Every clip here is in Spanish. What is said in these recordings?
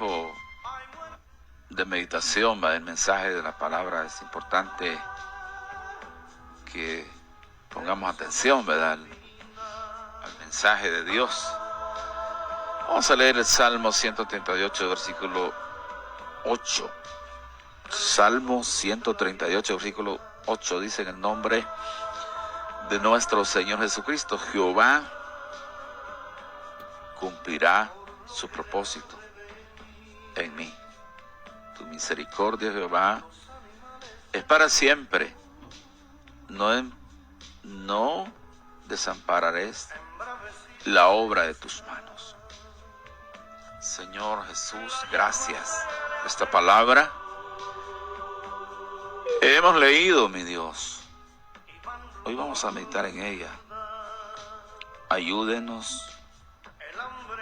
tiempo de meditación, ¿va? El mensaje de la palabra es importante que pongamos atención, ¿verdad? Al mensaje de Dios. Vamos a leer el Salmo 138, versículo 8. Salmo 138, versículo 8 dice: en el nombre de nuestro Señor Jesucristo, Jehová cumplirá su propósito en mí. Tu misericordia, Jehová, es para siempre. No desampararé la obra de tus manos. Señor Jesús, gracias por esta palabra. Hemos leído, mi Dios. Hoy vamos a meditar en ella. Ayúdenos,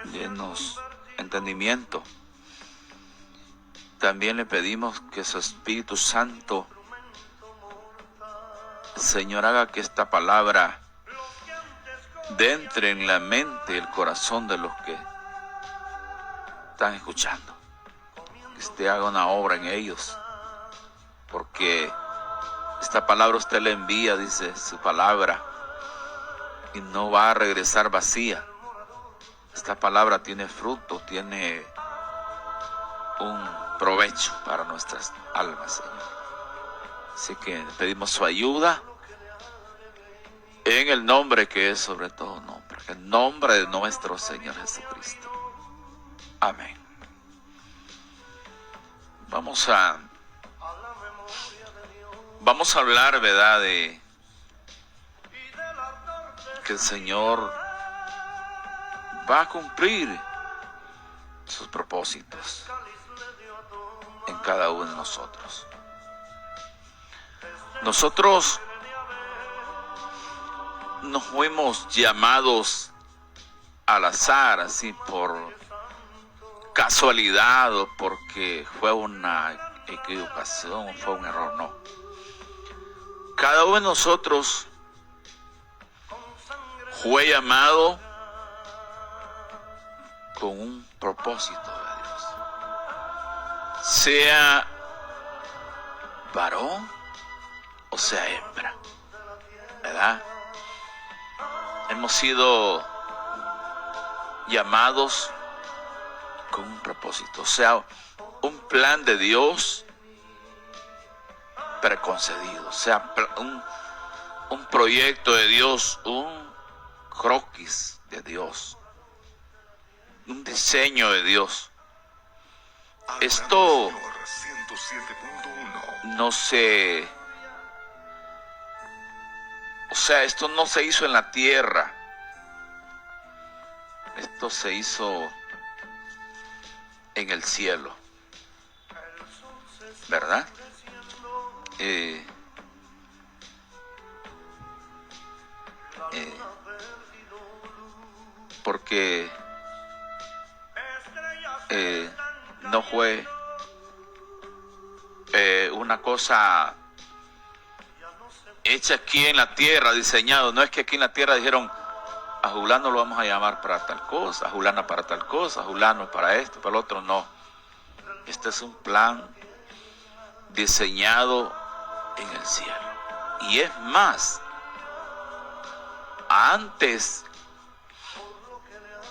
denos entendimiento. También le pedimos que su Espíritu Santo, Señor, haga que esta palabra entre en la mente y el corazón de los que están escuchando. Que usted haga una obra en ellos, porque esta palabra usted la envía, dice su palabra, y no va a regresar vacía. Esta palabra tiene fruto, tiene un provecho para nuestras almas, Señor. Así que pedimos su ayuda en el nombre que es sobre todo nombre, el nombre de nuestro Señor Jesucristo. Amén. Vamos a hablar, ¿verdad?, de que el Señor va a cumplir sus propósitos en cada uno de nosotros. Nosotros no fuimos llamados al azar, así por casualidad o porque fue una equivocación o fue un error, no. Cada uno de nosotros fue llamado con un propósito de Dios, sea varón o sea hembra, ¿verdad? Hemos sido llamados con un propósito, o sea, un plan de Dios preconcedido, o sea, un proyecto de Dios, un croquis de Dios, un diseño de Dios. Esto no se... O sea, esto no se hizo en la tierra. Esto se hizo en el cielo, ¿verdad? Porque no fue una cosa hecha aquí en la tierra, diseñado. No es que aquí en la tierra dijeron: a Julano lo vamos a llamar para tal cosa, a Julana para tal cosa, a Julano para esto, para el otro. No. Este es un plan diseñado en el cielo. Y es más, antes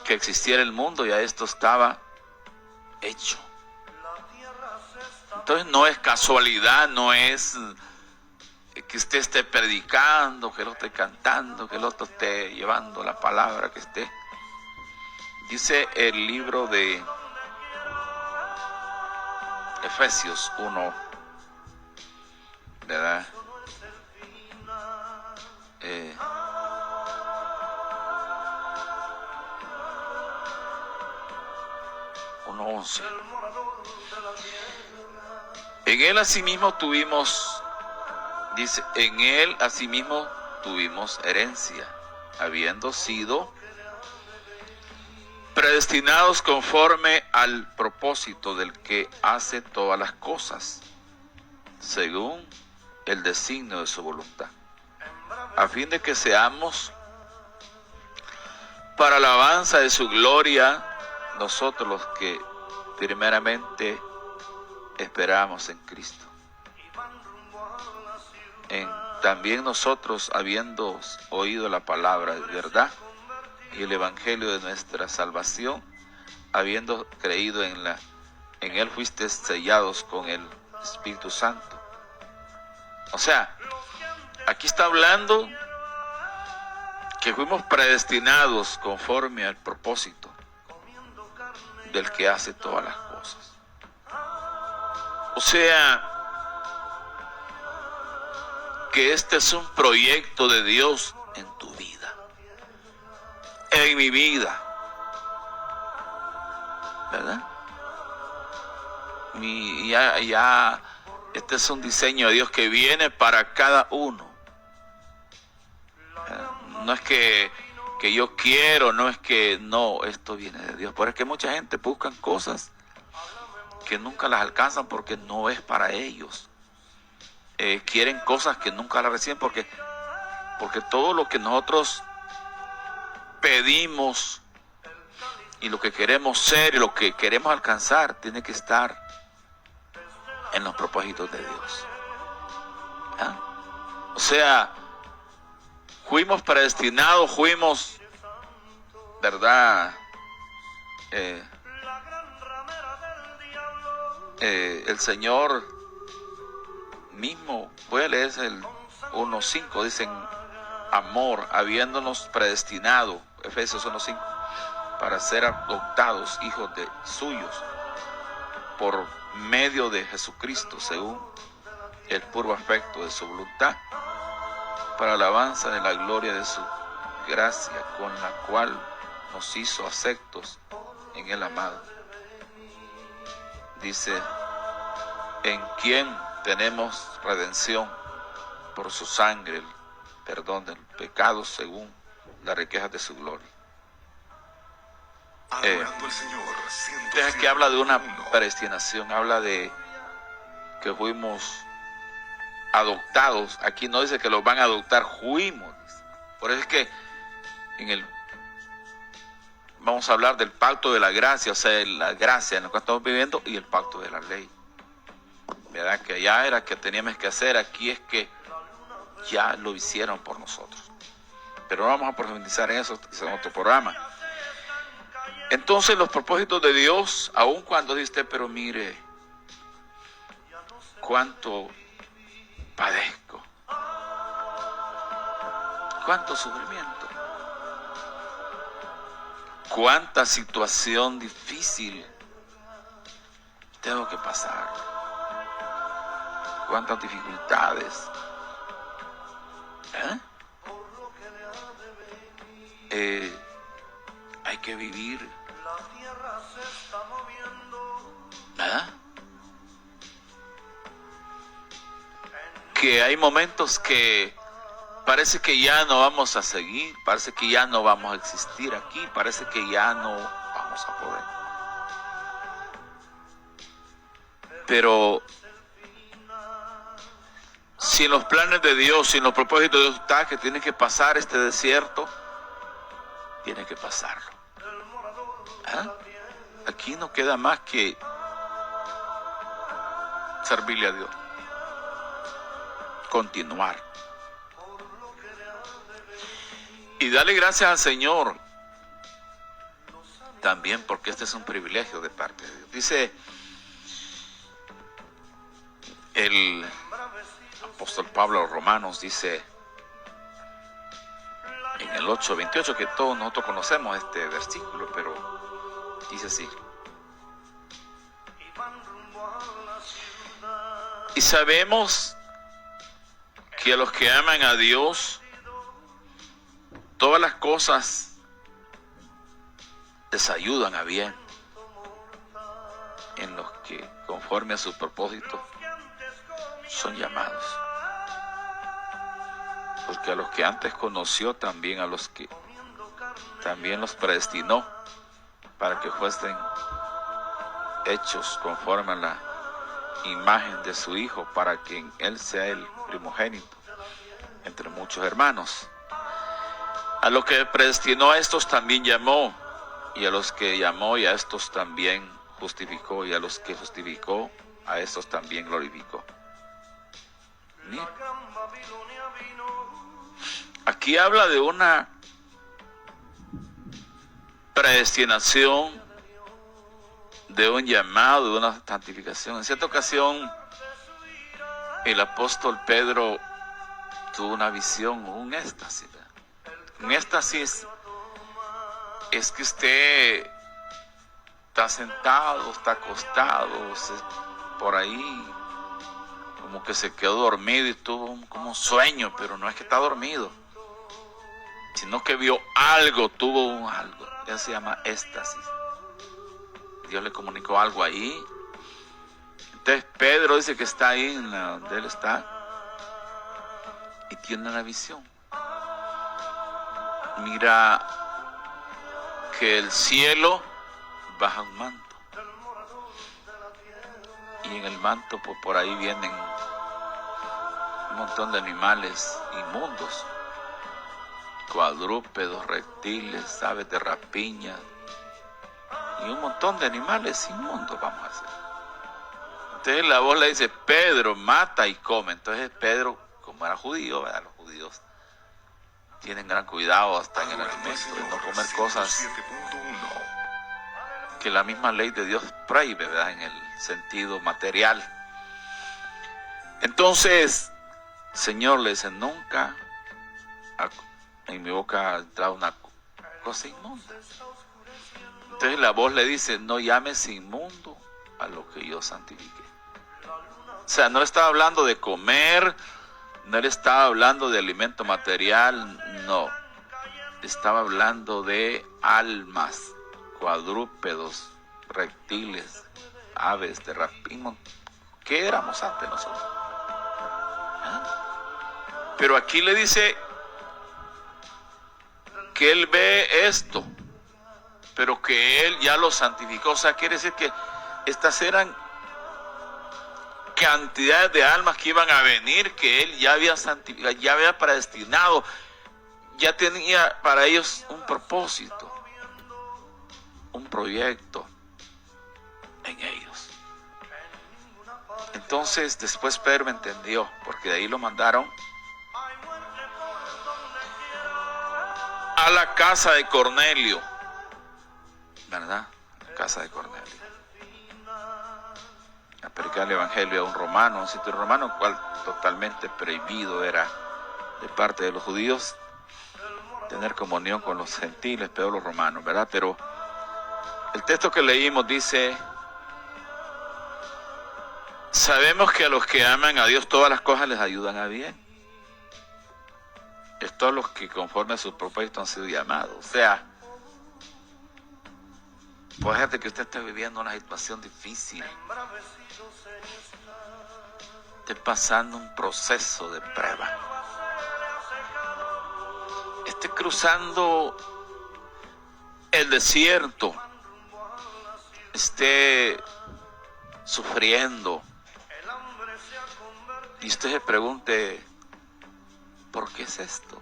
que existiera el mundo, ya esto estaba hecho. Entonces no es casualidad, no es que usted esté predicando, que lo esté cantando, que el otro esté llevando la palabra, que esté. Dice el libro de Efesios 1, ¿verdad? 1:11. En él asimismo tuvimos, dice, en él asimismo tuvimos herencia, habiendo sido predestinados conforme al propósito del que hace todas las cosas, según el designio de su voluntad, a fin de que seamos para alabanza de su gloria, nosotros los que primeramente esperamos en Cristo. También nosotros, habiendo oído la palabra de verdad y el evangelio de nuestra salvación, habiendo creído en Él, fuiste sellados con el Espíritu Santo. O sea, aquí está hablando que fuimos predestinados conforme al propósito del que hace todas las cosas. O sea, que este es un proyecto de Dios en tu vida, en mi vida, ¿verdad? Ya este es un diseño de Dios que viene para cada uno. No es que yo quiero, no es que no, esto viene de Dios. Por eso es que mucha gente busca cosas que nunca las alcanzan porque no es para ellos. Quieren cosas que nunca las reciben porque todo lo que nosotros pedimos y lo que queremos ser y lo que queremos alcanzar tiene que estar en los propósitos de Dios. ¿Ah? O sea, fuimos predestinados, fuimos, ¿verdad? El Señor mismo, voy a leer el 1:5, dicen amor, habiéndonos predestinado, Efesios 1:5, para ser adoptados hijos de suyos por medio de Jesucristo, según el puro afecto de su voluntad, para alabanza de la gloria de su gracia, con la cual nos hizo aceptos en el amado. Dice, en quien tenemos redención por su sangre, el perdón del pecado según las riquezas de su gloria. Entonces aquí habla de una predestinación, habla de que fuimos adoptados. Aquí no dice que los van a adoptar, fuimos. Por eso es que vamos a hablar del pacto de la gracia, o sea, la gracia en la cual estamos viviendo y el pacto de la ley. ¿Verdad? Que allá era que teníamos que hacer, aquí es que ya lo hicieron por nosotros. Pero no vamos a profundizar en eso en otro programa. Entonces los propósitos de Dios, aun cuando dice, pero mire, cuánto padezco, cuánto sufrimiento, cuánta situación difícil tengo que pasar, cuántas dificultades, hay que vivir, que hay momentos que parece que ya no vamos a seguir, parece que ya no vamos a existir aquí, parece que ya no vamos a poder. Pero si en los planes de Dios, si en los propósitos de Dios está que tiene que pasar este desierto, tiene que pasarlo. Aquí no queda más que servirle a Dios, continuar y darle gracias al Señor también, porque este es un privilegio de parte de Dios. Dice el apóstol Pablo a los Romanos, dice en el 8:28, que todos nosotros conocemos este versículo, pero dice así: y sabemos que a los que aman a Dios, todas las cosas les ayudan a bien, en los que conforme a su propósito son llamados. Porque a los que antes conoció, también a los que también los predestinó para que fuesen hechos conforme a la imagen de su Hijo, para que en Él sea el primogénito entre muchos hermanos. A los que predestinó, a estos también llamó, y a los que llamó, y a estos también justificó, y a los que justificó, a estos también glorificó. Mira. Aquí habla de una predestinación, de un llamado, de una santificación. En cierta ocasión, el apóstol Pedro tuvo una visión, un éxtasis. Un éxtasis es que usted está sentado, está acostado, por ahí, como que se quedó dormido y tuvo como un sueño, pero no es que está dormido, sino que vio algo, tuvo algo. Eso se llama éxtasis. Dios le comunicó algo ahí. Entonces Pedro dice que está ahí donde él está y tiene una visión. Mira que el cielo baja un manto, y en el manto por ahí vienen un montón de animales inmundos, cuadrúpedos, reptiles, aves de rapiña y un montón de animales inmundos, vamos a decir. Entonces la voz le dice: Pedro, mata y come. Entonces Pedro, como era judío, ¿verdad? Los judíos tienen gran cuidado hasta en el alimento, de no comer cosas que la misma ley de Dios prohíbe, ¿verdad? En el sentido material. Entonces, Señor le dice: nunca en mi boca ha entrado una cosa inmunda. Entonces la voz le dice: no llames inmundo a lo que yo santifique. O sea, no le estaba hablando de comer, no le estaba hablando de alimento material, no. Estaba hablando de almas, cuadrúpedos, reptiles, aves de rapiña. ¿Qué éramos antes nosotros? Pero aquí le dice que él ve esto, pero que él ya lo santificó. O sea, quiere decir que estas eran cantidades de almas que iban a venir, que él ya había santificado, ya había predestinado, ya tenía para ellos un propósito, un proyecto en ellos. Entonces después Pedro entendió, porque de ahí lo mandaron a la casa de Cornelio, ¿verdad? La casa de Cornelio, a predicar el evangelio a un romano, un sitio romano, cual totalmente prohibido era de parte de los judíos tener comunión con los gentiles, peor los romanos, ¿verdad? Pero el texto que leímos dice: sabemos que a los que aman a Dios todas las cosas les ayudan a bien. Estos son los que conforme a su propósito han sido llamados. O sea, pues fíjate que usted está viviendo una situación difícil, esté pasando un proceso de prueba, esté cruzando el desierto, esté sufriendo, y usted se pregunte: ¿por qué es esto?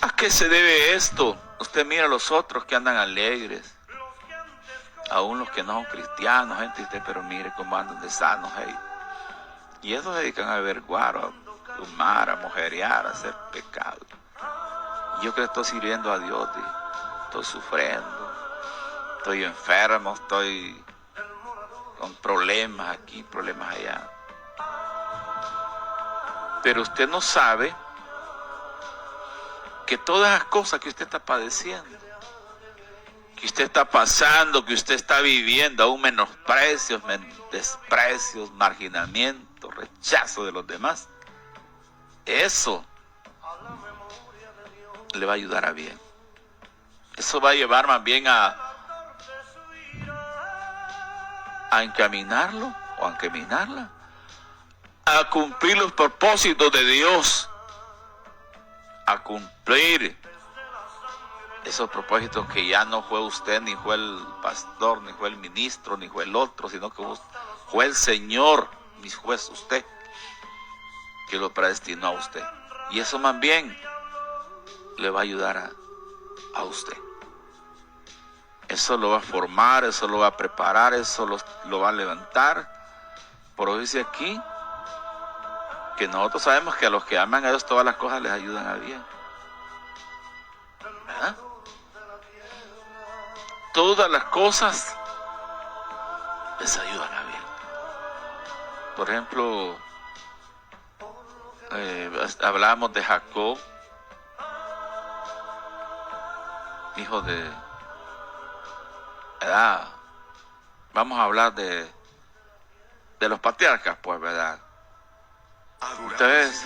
¿A qué se debe esto? Usted mira a los otros que andan alegres, aún los que no son cristianos, gente, usted, pero mire cómo andan de sanos ahí. Y ellos se dedican a beber guaro, a fumar, a mujerear, a hacer pecado. Y yo que estoy sirviendo a Dios, estoy sufriendo, estoy enfermo, estoy con problemas aquí, problemas allá. Pero usted no sabe que todas las cosas que usted está padeciendo, que usted está pasando, que usted está viviendo, aún menosprecios, desprecios, marginamiento, rechazo de los demás, eso le va a ayudar a bien. Eso va a llevar más bien a encaminarlo o a encaminarla a cumplir los propósitos de Dios, a cumplir esos propósitos que ya no fue usted, ni fue el pastor, ni fue el ministro, ni fue el otro, sino que fue el Señor, mi juez, usted, que lo predestinó a usted. Y eso más bien le va a ayudar a usted. Eso lo va a formar, eso lo va a preparar, eso lo va a levantar. Pero dice aquí que nosotros sabemos que a los que aman a Dios todas las cosas les ayudan a bien. ¿Verdad? Todas las cosas les ayudan a bien. Por ejemplo, hablábamos de Jacob, hijo de ¿verdad? Vamos a hablar de los patriarcas, pues, ¿verdad? Entonces,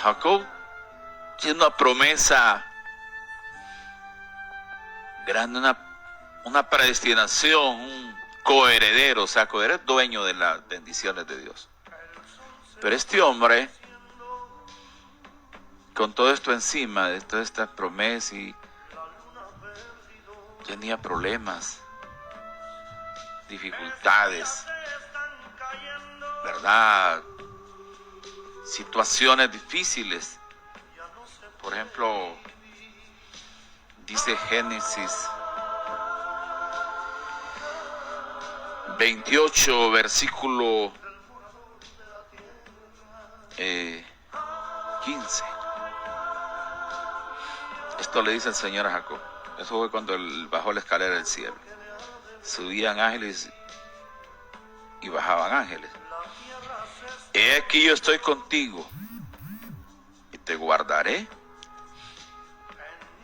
Jacob tiene una promesa grande, una predestinación, un coheredero, o sea, coheredero, dueño de las bendiciones de Dios. Pero este hombre, con todo esto encima, de toda esta promesa, y tenía problemas, dificultades, ¿verdad? Situaciones difíciles. Por ejemplo, dice Génesis 28, versículo 15. Esto le dice el Señor a Jacob. Eso fue cuando él bajó la escalera del cielo. Subían ángeles y bajaban ángeles. He aquí yo estoy contigo y te guardaré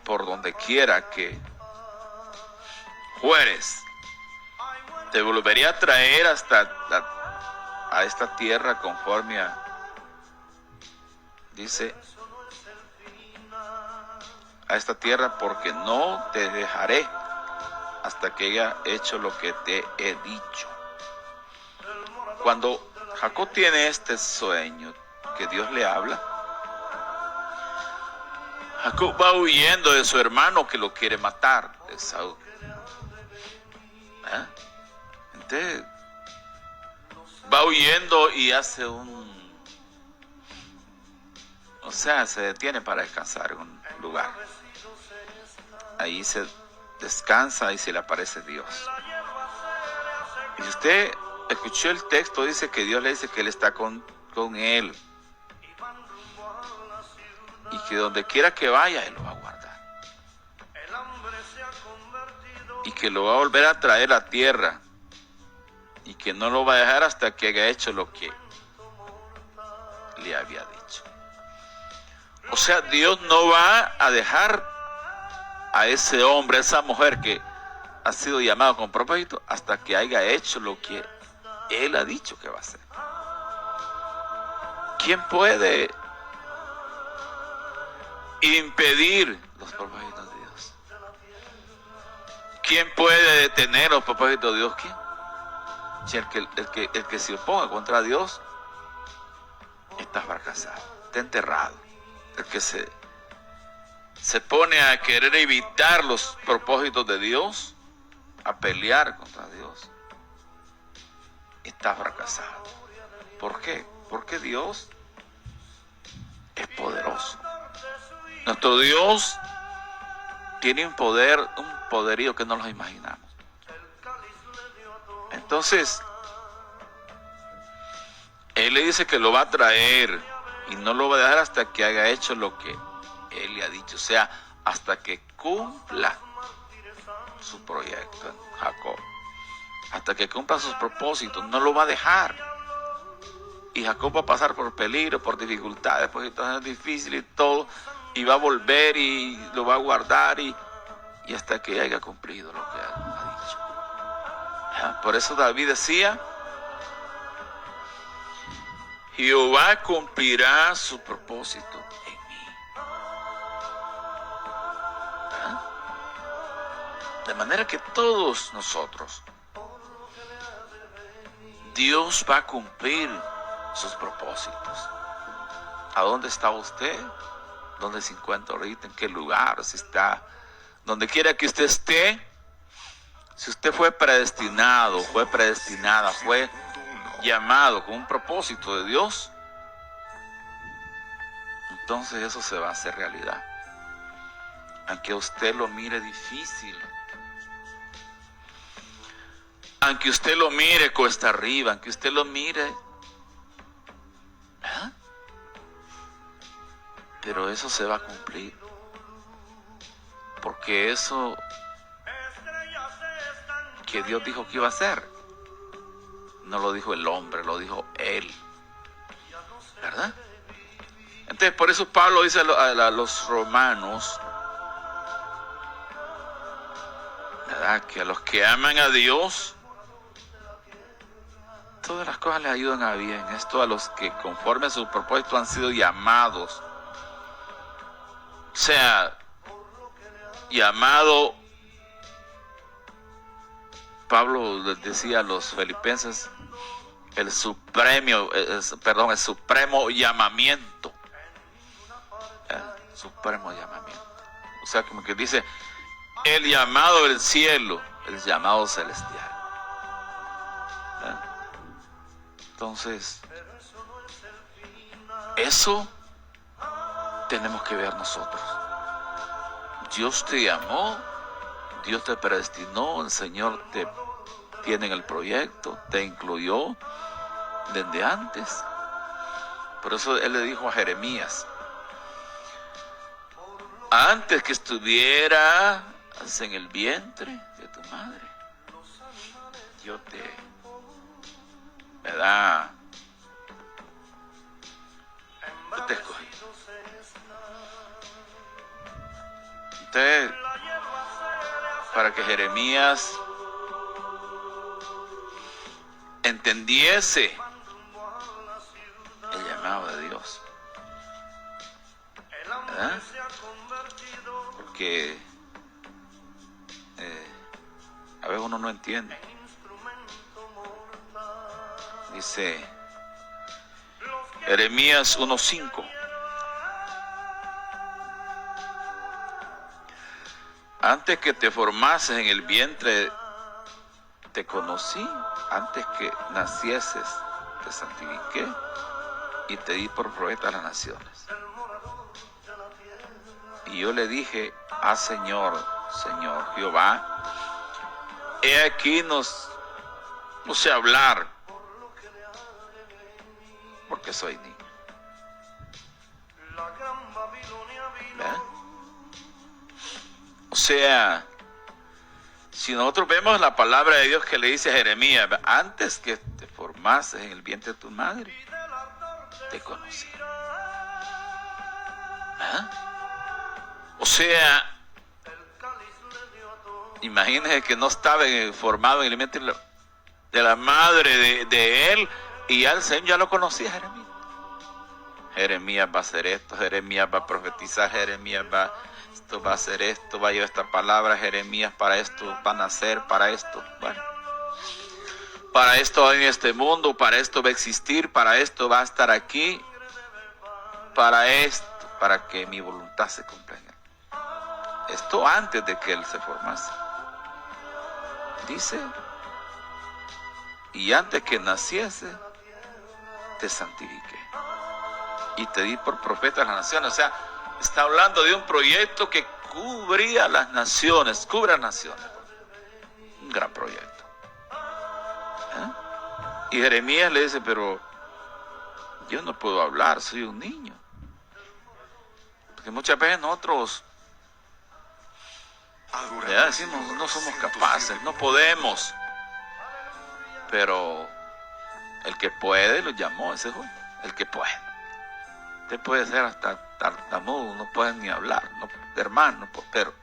por donde quiera que fueres. Te volveré a traer a esta tierra conforme a, dice, a esta tierra, porque no te dejaré hasta que haya hecho lo que te he dicho. Cuando Jacob tiene este sueño que Dios le habla, Jacob va huyendo de su hermano que lo quiere matar, Esaú. Entonces va huyendo y hace se detiene para descansar en un lugar. Ahí se descansa y se le aparece Dios. Y si usted escuchó el texto, dice que Dios le dice que Él está con él. Y que donde quiera que vaya, Él lo va a guardar. Y que lo va a volver a traer a tierra. Y que no lo va a dejar hasta que haya hecho lo que le había dicho. O sea, Dios no va a dejar a ese hombre, a esa mujer que ha sido llamado con propósito, hasta que haya hecho lo que Él ha dicho que va a hacer. ¿Quién puede impedir los propósitos de Dios? ¿Quién puede detener los propósitos de Dios? ¿Quién? Si el que se oponga contra Dios está fracasado, está enterrado. El que se pone a querer evitar los propósitos de Dios, a pelear contra Dios, está fracasado. ¿Por qué? Porque Dios es poderoso. Nuestro Dios tiene un poderío que no nos imaginamos. Entonces, Él le dice que lo va a traer y no lo va a dejar hasta que haya hecho lo que Él le ha dicho. O sea, hasta que cumpla su proyecto en Jacob. Hasta que cumpla sus propósitos, no lo va a dejar. Y Jacob va a pasar por peligro, por dificultades, por situaciones difíciles y todo. Y va a volver y lo va a guardar y hasta que haya cumplido lo que Él ha dicho. Por eso David decía: Jehová cumplirá su propósito en mí. De manera que todos nosotros, Dios va a cumplir sus propósitos. ¿A dónde está usted? ¿Dónde se encuentra ahorita? ¿En qué lugar? Si está, donde quiera que usted esté, si usted fue predestinado, fue predestinada, fue llamado con un propósito de Dios, entonces eso se va a hacer realidad. aunque usted lo mire difícil, aunque usted lo mire cuesta arriba, aunque usted lo mire, ¿eh? Pero eso se va a cumplir, porque eso que Dios dijo que iba a hacer, no lo dijo el hombre, lo dijo Él, ¿verdad? Entonces, por eso Pablo dice a los romanos, ¿verdad?, que a los que aman a Dios, todas las cosas les ayudan a bien. Esto a los que conforme a su propósito han sido llamados. O sea, llamado, Pablo les decía a los filipenses, el supremo llamamiento. El supremo llamamiento. O sea, como que dice, el llamado del cielo, el llamado celestial. Entonces, eso tenemos que ver nosotros. Dios te llamó, Dios te predestinó, el Señor te tiene en el proyecto, te incluyó desde antes. Por eso Él le dijo a Jeremías, antes que estuvieras en el vientre de tu madre, yo te, ¿verdad?, yo te escogí. Entonces, para que Jeremías entendiese el llamado de Dios, ¿verdad? Porque a veces uno no entiende. Dice Jeremías 1:5. Antes que te formases en el vientre te conocí, antes que nacieses te santifiqué y te di por profeta a las naciones. Y yo le dije, Señor Jehová, he aquí no sé hablar, porque soy niño. ¿Ven? O sea, si nosotros vemos la palabra de Dios que le dice a Jeremías, antes que te formases en el vientre de tu madre, te conocí. ¿Ah? O sea, imagínense que no estaba formado en el vientre de la madre de él, y ya el Señor ya lo conocía a Jeremías. Jeremías va a hacer esto, Jeremías va a profetizar, Jeremías va a hacer esto, va a llevar esta palabra, Jeremías para esto va a nacer, para esto, bueno, para esto va a venir este mundo, para esto va a existir, para esto va a estar aquí, para esto, para que mi voluntad se cumpla en él. Esto antes de que él se formase. Dice, y antes que naciese, te santifiqué y te di por profeta a las naciones. O sea, está hablando de un proyecto que cubría las naciones, cubre las naciones. Un gran proyecto. Y Jeremías le dice, pero yo no puedo hablar, soy un niño. Porque muchas veces nosotros ya decimos, no somos capaces, no podemos. Pero el que puede lo llamó, ese es el que puede. Usted puede ser hasta tartamudo, no puede ni hablar, no, hermano, pero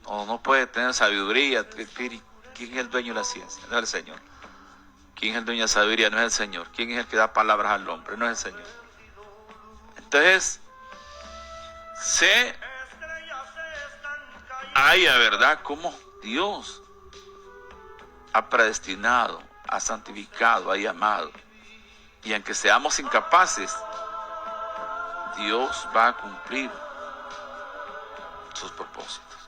no puede tener sabiduría. ¿Quién es el dueño de la ciencia? No es el Señor. ¿Quién es el dueño de la sabiduría? No es el Señor. ¿Quién es el que da palabras al hombre? No es el Señor. Entonces, se haya, ¿verdad?, cómo Dios ha predestinado, ha santificado, ha llamado. Y aunque seamos incapaces, Dios va a cumplir sus propósitos.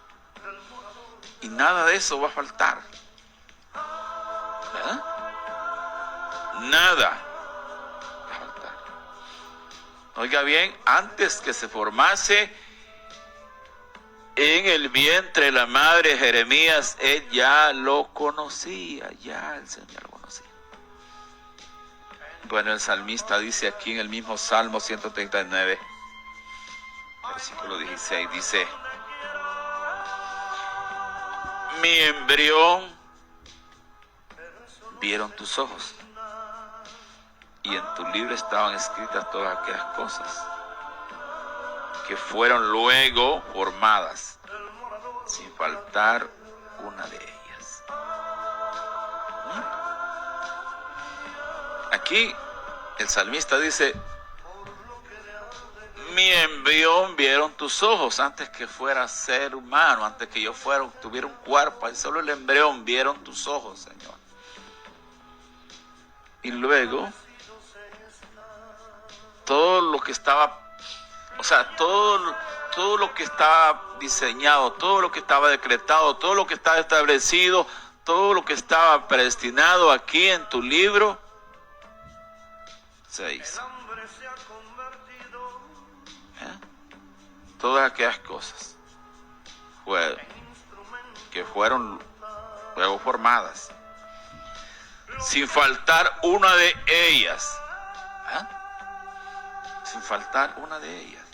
Y nada de eso va a faltar. ¿Verdad? Nada va a faltar. Oiga bien, antes que se formase en el vientre de la madre Jeremías, él ya lo conocía, ya el Señor lo conocía. Bueno, el salmista dice aquí en el mismo Salmo 139, versículo 16, dice: mi embrión vieron tus ojos, y en tu libro estaban escritas todas aquellas cosas que fueron luego formadas, sin faltar una de ellas. Aquí el salmista dice: mi embrión vieron tus ojos, antes que fuera ser humano, antes que yo tuviera un cuerpo, y solo el embrión vieron tus ojos, Señor. Y luego todo lo que estaba, todo lo que estaba diseñado, todo lo que estaba decretado, todo lo que estaba establecido, todo lo que estaba predestinado aquí en tu libro, se hizo. Todas aquellas cosas que fueron luego formadas, sin faltar una de ellas. Sin faltar una de ellas.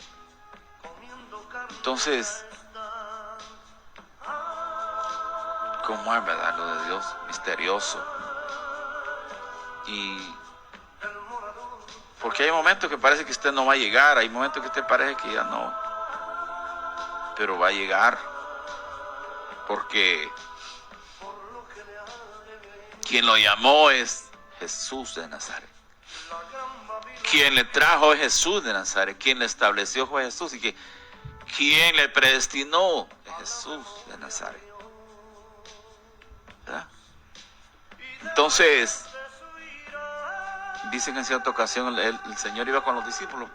Entonces, ¿cómo es, verdad, lo de Dios? Misterioso. Y porque hay momentos que parece que usted no va a llegar, hay momentos que usted parece que ya no, pero va a llegar, porque quien lo llamó es Jesús de Nazaret. Quien le trajo es Jesús de Nazaret. Quien le estableció fue Jesús. Y quien le predestinó es Jesús de Nazaret. ¿Verdad? Entonces, dicen que en cierta ocasión el Señor iba con los discípulos.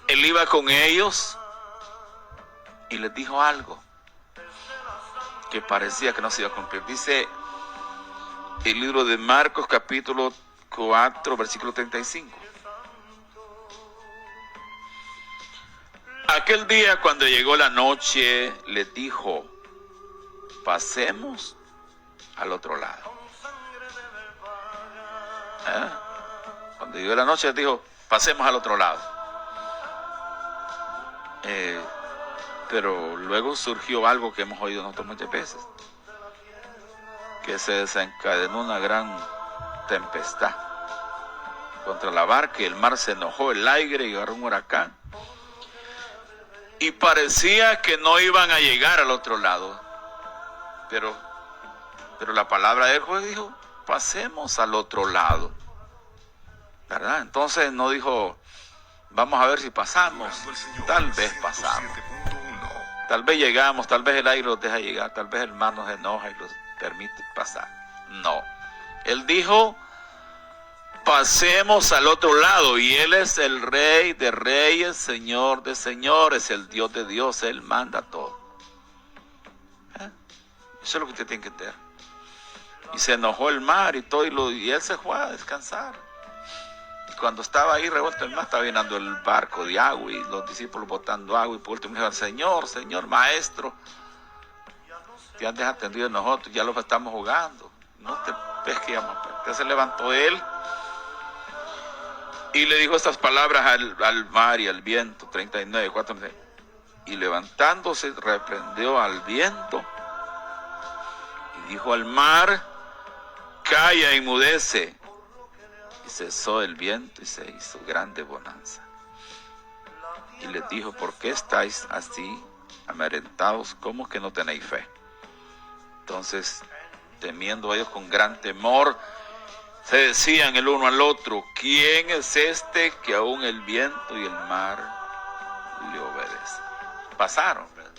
Él iba con ellos y les dijo algo que parecía que no se iba a cumplir. Dice el libro de Marcos, capítulo 4, versículo 35. Aquel día, cuando llegó la noche, les dijo: pasemos al otro lado. Cuando llegó la noche, les dijo: pasemos al otro lado. Pero luego surgió algo que hemos oído nosotros muchas veces, que se desencadenó una gran tempestad contra la barca, y el mar se enojó, el aire, y agarró un huracán, y parecía que no iban a llegar al otro lado, pero la palabra de Dios dijo: pasemos al otro lado, ¿verdad? Entonces no dijo: vamos a ver si pasamos. Tal vez pasamos, tal vez llegamos, tal vez el aire los deja llegar, tal vez el mar nos enoja y los permite pasar. No, él dijo: pasemos al otro lado. Y él es el Rey de reyes, Señor de señores, el Dios de Dios. Él manda todo. Eso es lo que usted tiene que entender. Y se enojó el mar y todo, y él se fue a descansar. Y cuando estaba ahí revuelto el mar, estaba llenando el barco de agua, y los discípulos botando agua, y por último dijeron: Señor, Maestro, te has desatendido de nosotros, ya los estamos jugando, no te ves que íbamos a perder. Entonces se levantó él y le dijo estas palabras al mar y al viento. 39, 4. Y levantándose, reprendió al viento y dijo al mar: calla, enmudece. Y cesó el viento y se hizo grande bonanza. Y les dijo: ¿por qué estáis así amedrentados? ¿Cómo que no tenéis fe? Entonces, temiendo ellos con gran temor, se decían el uno al otro: ¿quién es este que aún el viento y el mar le obedecen? Pasaron, ¿verdad?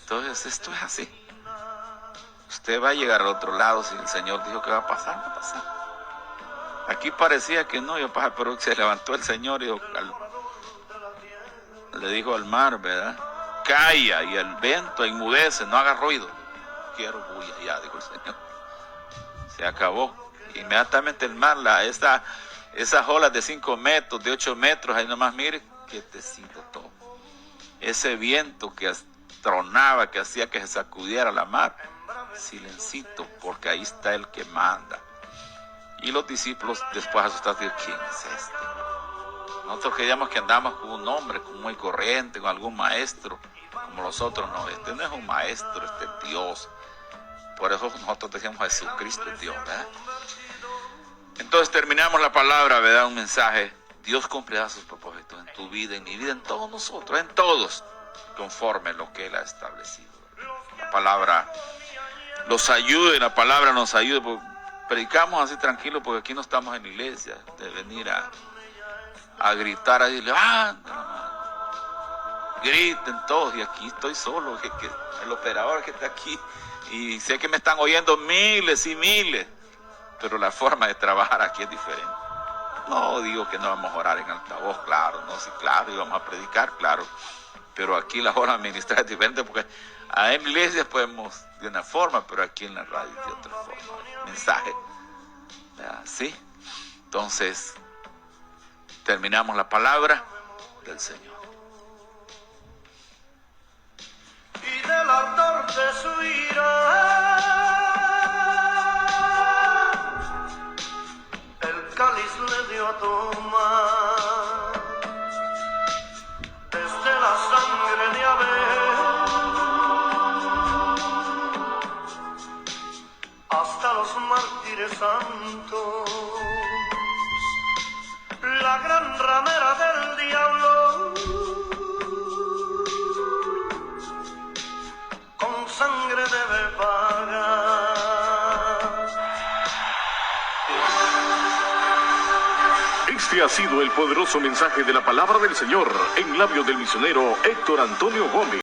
Entonces, esto es así. Usted va a llegar al otro lado. Si el Señor dijo que va a pasar, va a pasar. Aquí parecía que no iba a pasar, pero se levantó el Señor y le dijo al mar, ¿verdad? Calla, y el viento enmudece, no haga ruido. Quiero bulla ya, dijo el Señor. Se acabó. Inmediatamente el mar, esas olas de 5 metros, de 8 metros, ahí nomás mire, quietecito todo. ese viento que tronaba, que hacía que se sacudiera la mar, silencito, porque ahí está el que manda. Y los discípulos después asustados, ¿quién es este? Nosotros creíamos que andamos con un hombre muy corriente, con algún maestro, como los otros. No, este no es un maestro, este es Dios. Por eso nosotros decíamos Jesucristo es Dios, ¿verdad? Entonces terminamos la palabra, ¿verdad? Un mensaje. Dios cumplirá sus propósitos en tu vida, en mi vida, en todos nosotros, en todos, conforme a lo que Él ha establecido. La palabra los ayude, la palabra nos ayude. Predicamos así tranquilo, porque aquí no estamos en la iglesia, de venir a gritar, a decirle, griten todos, y aquí estoy solo, que el operador que está aquí, y sé que me están oyendo miles y miles, pero la forma de trabajar aquí es diferente. No digo que no vamos a orar en altavoz, claro, no, sí, claro, y vamos a predicar, claro, pero aquí la forma de administrar es diferente, porque en iglesias podemos de una forma, pero aquí en la radio de otra forma. Mensaje, ¿sí? Entonces, terminamos la palabra del Señor. Y del ardor de su ira, el cáliz le dio a tomar, desde la sangre de Abel hasta los mártires santos, la gran ramera del diablo con sangre debe pagar. Este ha sido el poderoso mensaje de la palabra del Señor en labios del misionero Héctor Antonio Gómez.